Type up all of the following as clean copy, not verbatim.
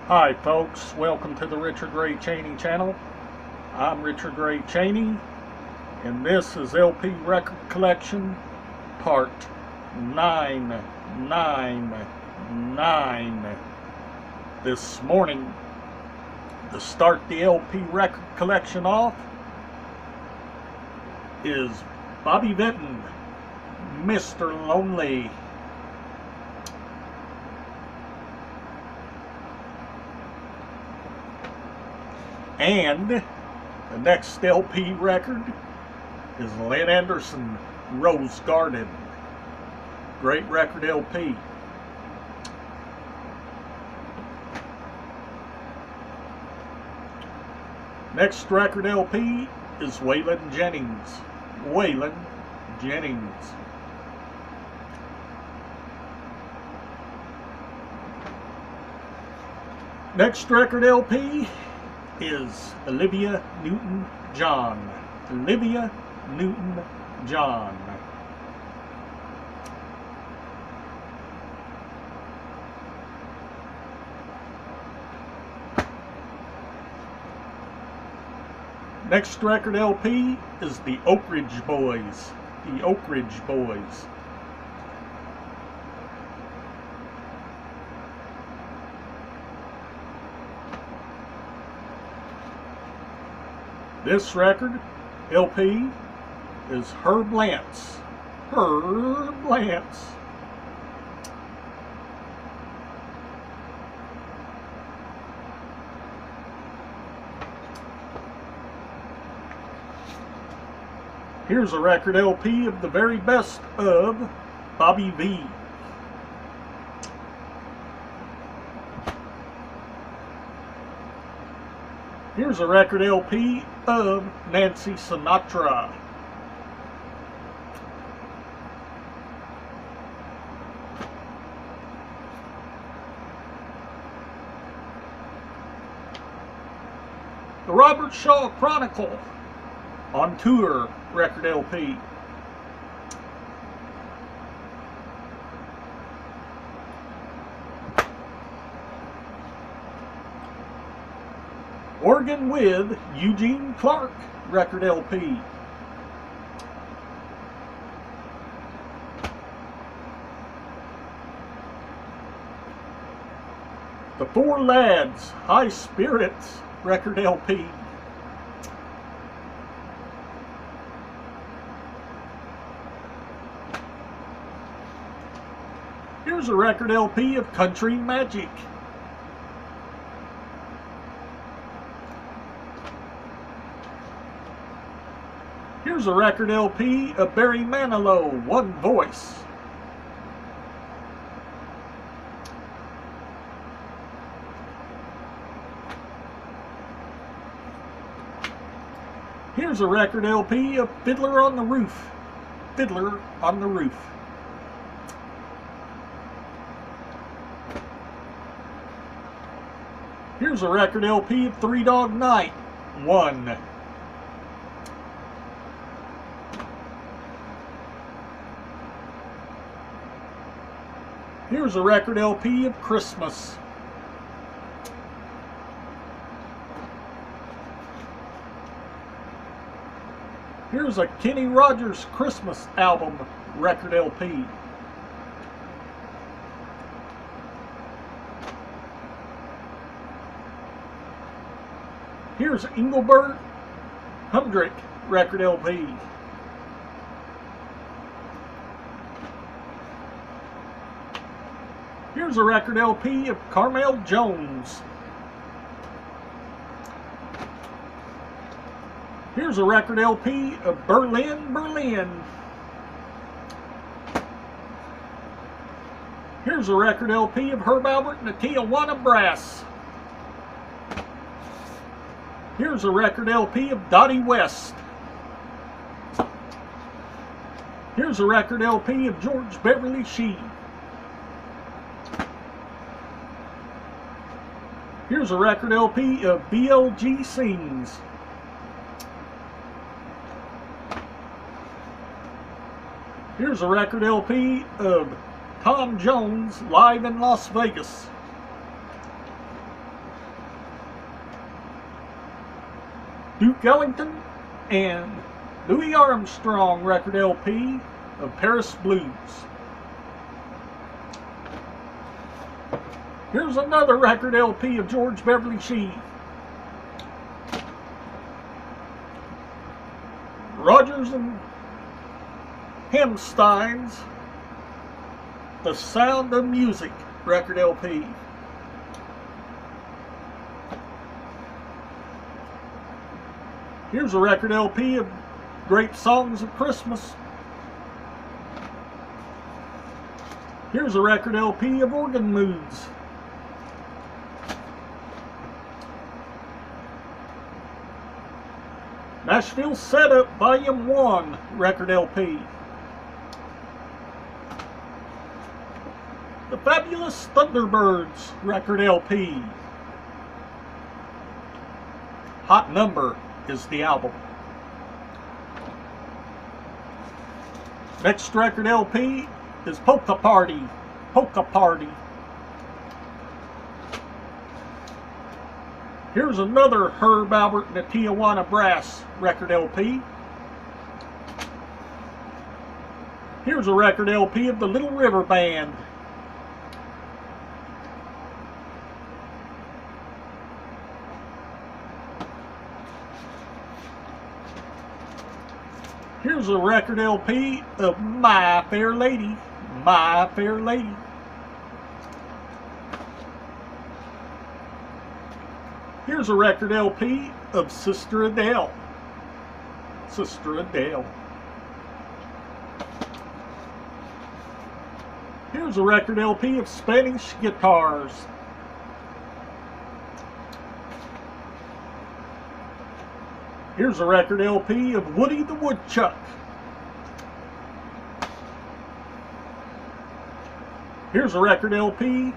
Hi folks, welcome to the Richard Ray Chaney channel. I'm Richard Ray Chaney, and this is LP Record Collection Part 999. This morning, to start the LP Record Collection off, is Bobby Vinton, Mr. Lonely. And the next LP record is Lynn Anderson, Rose Garden. Great record LP. Next record LP is Waylon Jennings. Waylon Jennings. Next record LP is Olivia Newton-John. Olivia Newton-John. Next record LP is the Oak Ridge Boys. The Oak Ridge Boys. This record, LP, is Herb Lance. Herb Lance. Here's a record LP of the very best of Bobby V. Here's a record LP of Nancy Sinatra. The Robert Shaw Chronicle on Tour record LP. Organ with Eugene Clark record LP. The Four Lads, High Spirits record LP. Here's a record LP of Country Magic. Here's a record LP of Barry Manilow, One Voice. Here's a record LP of Fiddler on the Roof. Fiddler on the Roof. Here's a record LP of Three Dog Night, One. Here's a record LP of Christmas. Here's a Kenny Rogers Christmas album record LP. Here's Engelbert Humperdinck record LP. Here's a record LP of Carmel Jones. Here's a record LP of Berlin, Berlin. Here's a record LP of Herb Alpert and the Tijuana Brass. Here's a record LP of Dottie West. Here's a record LP of George Beverly Shee. Here's a record LP of BLG Sings. Here's a record LP of Tom Jones live in Las Vegas. Duke Ellington and Louis Armstrong record LP of Paris Blues. Here's another record LP of George Beverly Shee. Rodgers and Hammerstein's The Sound of Music record LP. Here's a record LP of Great Songs of Christmas. Here's a record LP of Organ Moods. Nashville Setup Volume 1 record LP. The Fabulous Thunderbirds record LP. Hot Number is the album. Next record LP is Polka Party. Polka Party. Here's another Herb Alpert and the Tijuana Brass record LP. Here's a record LP of the Little River Band. Here's a record LP of My Fair Lady. My Fair Lady. Here's a record LP of Sister Adele. Sister Adele. Here's a record LP of Spanish guitars. Here's a record LP of Woody the Woodchuck. Here's a record LP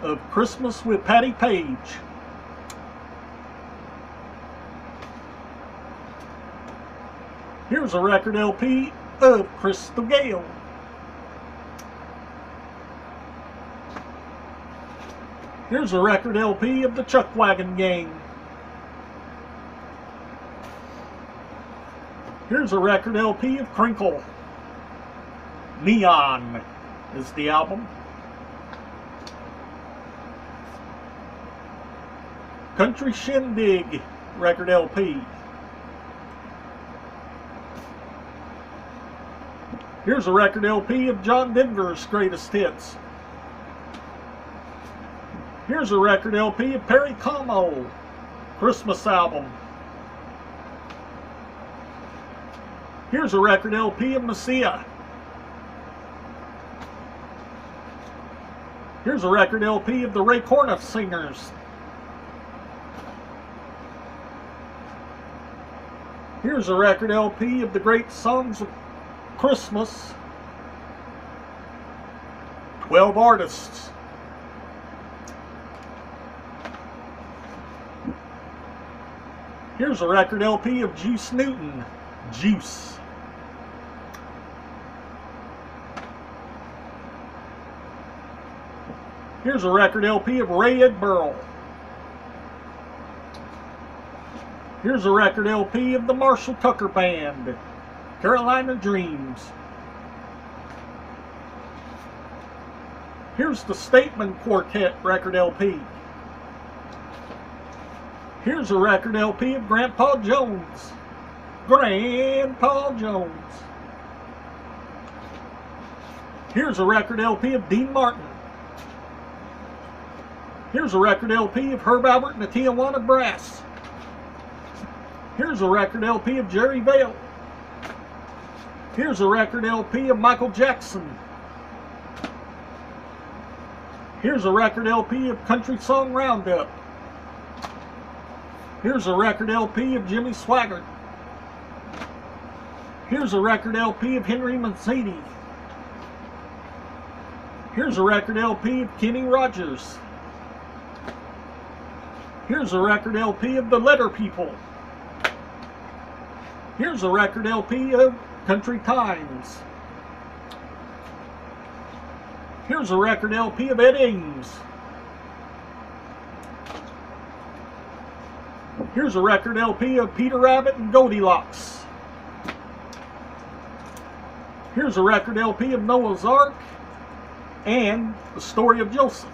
of Christmas with Patti Page. Here's a record LP of Crystal Gayle. Here's a record LP of the Chuck Wagon Gang. Here's a record LP of Crinkle. Neon is the album. Country Shindig record LP. Here's a record LP of John Denver's greatest hits. Here's a record LP of Perry Como, Christmas album. Here's a record LP of Messiah. Here's a record LP of the Ray Corniff Singers. Here's a record LP of the Great Songs of Christmas. 12 artists. Here's a record LP of Juice Newton. Juice. Here's a record LP of Ray Ed Burl. Here's a record LP of the Marshall Tucker Band. Carolina Dreams. Here's the Stateman Quartet record LP. Here's a record LP of Grandpa Jones. Grandpa Jones. Here's a record LP of Dean Martin. Here's a record LP of Herb Alpert and the Tijuana Brass. Here's a record LP of Jerry Vale. Here's a record LP of Michael Jackson. Here's a record LP of Country Song Roundup. Here's a record LP of Jimmy Swaggart. Here's a record LP of Henry Mancini. Here's a record LP of Kenny Rogers. Here's a record LP of the Letter People. Here's a record LP of Country Times. Here's a record LP of Ed Ames. Here's a record LP of Peter Rabbit and Goldilocks. Here's a record LP of Noah's Ark and the story of Joseph.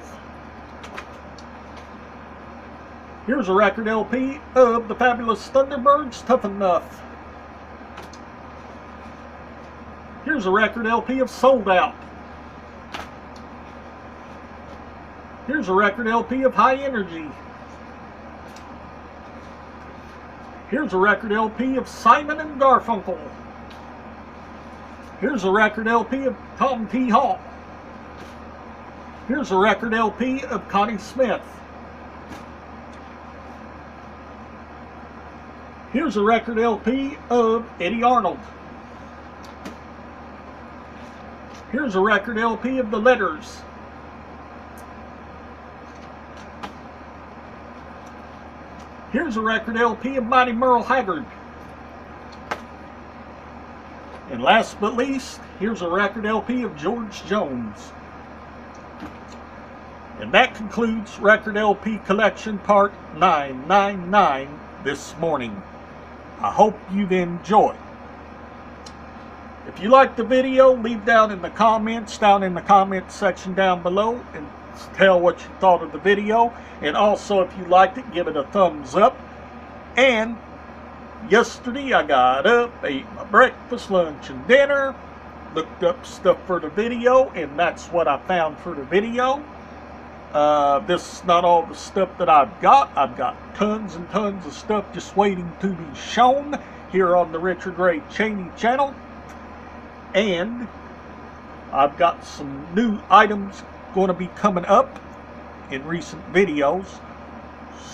Here's a record LP of the Fabulous Thunderbirds, Tough Enough. Here's a record LP of Sold Out. Here's a record LP of High Energy. Here's a record LP of Simon and Garfunkel. Here's a record LP of Tom T. Hall. Here's a record LP of Connie Smith. Here's a record LP of Eddie Arnold. Here's a record LP of The Letters. Here's a record LP of Mighty Merle Haggard. And last but least, here's a record LP of George Jones. And that concludes Record LP Collection Part 999 this morning. I hope you've enjoyed. If you liked the video, leave down in the comments section down below and tell what you thought of the video. And also, if you liked it, give it a thumbs up. And yesterday I got up, ate my breakfast, lunch, and dinner, looked up stuff for the video, and that's what I found for the video. This is not all the stuff that I've got. I've got tons and tons of stuff just waiting to be shown here on the Richard Ray Chaney channel. And I've got some new items going to be coming up in recent videos,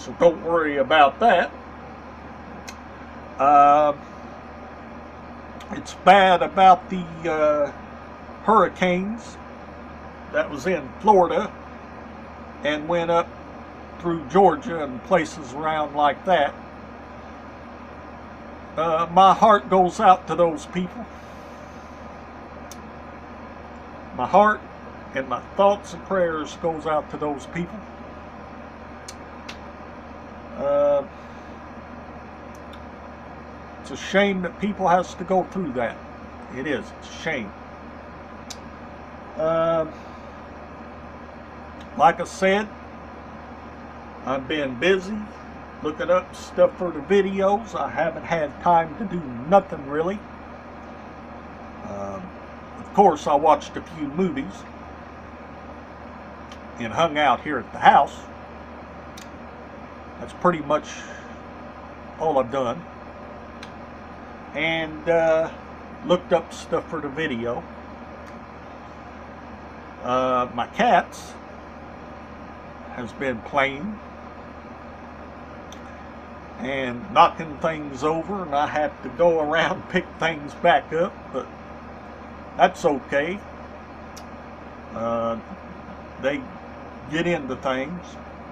so don't worry about that. It's bad about the hurricanes that was in Florida and went up through Georgia and places around like that. My heart goes out to those people. My heart and my thoughts and prayers goes out to those people. It's a shame that people has to go through that. It is. It's a shame. Like I said, I've been busy looking up stuff for the videos. I haven't had time to do nothing really. Of course, I watched a few movies and hung out here at the house. That's pretty much all I've done. And looked up stuff for the video. My cats has been playing and knocking things over, and I have to go around and pick things back up, but that's okay. They get into things.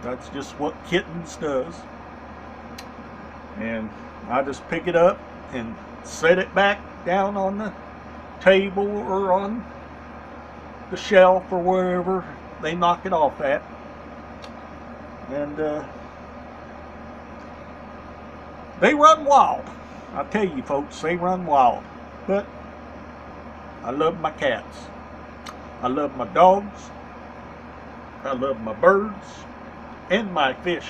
That's just what kittens does. And I just pick it up and set it back down on the table or on the shelf or wherever they knock it off at. And they run wild. I tell you folks, they run wild. But I love my cats. I love my dogs. I love my birds and my fish.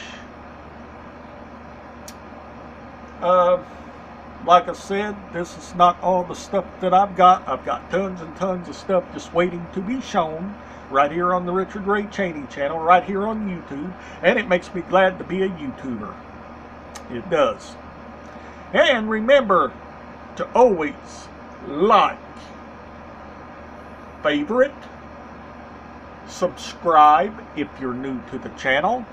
Like I said, this is not all the stuff that I've got. I've got tons and tons of stuff just waiting to be shown right here on the Richard Ray Chaney channel, right here on YouTube. And it makes me glad to be a YouTuber. It does. And remember to always like, favorite, subscribe if you're new to the channel,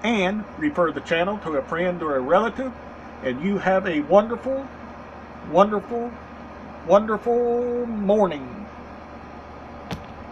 and refer the channel to a friend or a relative, and you have a wonderful, wonderful, wonderful morning.